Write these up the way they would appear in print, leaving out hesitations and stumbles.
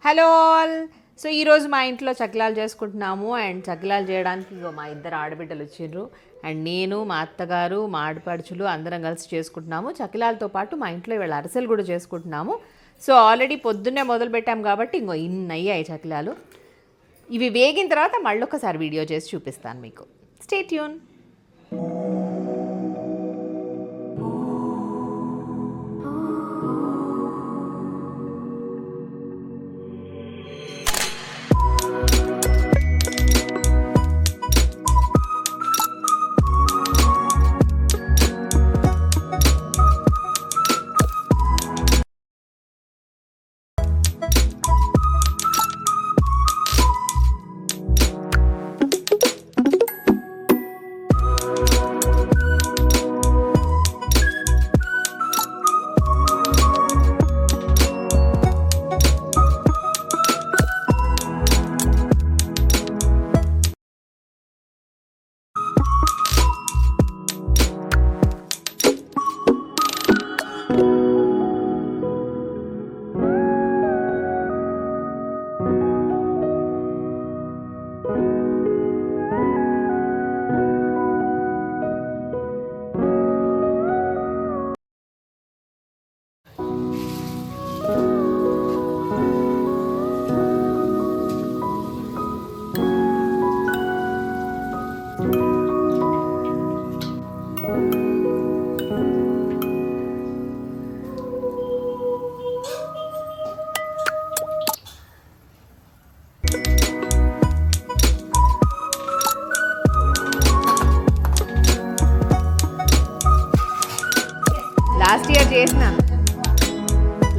Hello all. So ఈరోజు మా ఇంట్లో చక్కిలాలు చేసుకుంటున్నాము. అండ్ చక్కిలాలు చేయడానికి ఇగో మా ఇద్దరు ఆడబిడ్డలు వచ్చిండ్రు. అండ్ నేను, మా అత్తగారు, మా ఆడపడుచులు అందరం కలిసి చేసుకుంటున్నాము. చక్కిలాలతో పాటు మా ఇంట్లో ఇవాళ అరిసెలు కూడా చేసుకుంటున్నాము. సో ఆల్రెడీ పొద్దున్నే మొదలు పెట్టాము కాబట్టి ఇంకో ఇన్ని అయ్యాయి చక్కిలాలు. ఇవి వేగిన తర్వాత మళ్ళీ ఒకసారి వీడియో చేసి చూపిస్తాను మీకు. Stay tune.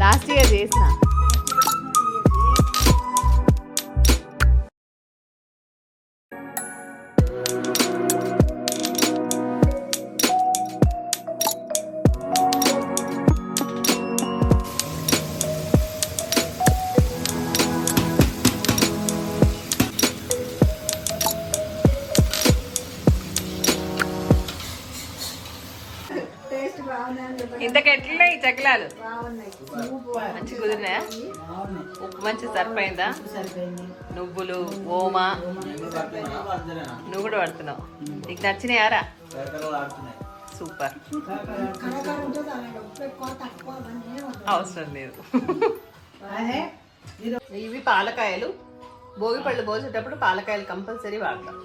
లాస్ట్ ఇయర్ చేసిన ఇంతకెట్లా ఈ చక్కిలాలు మంచి కుదిరినాయా? ఉప్పు మంచి సరిపోయిందా? నువ్వులు, ఓమా నువ్వు కూడా పడుతున్నావు. నీకు నచ్చినాయారా? సూపర్. అవసరం లేదు. ఇవి పాలకాయలు. భోగి పళ్ళు పోసేటప్పుడు పాలకాయలు కంపల్సరీ వాడతాం.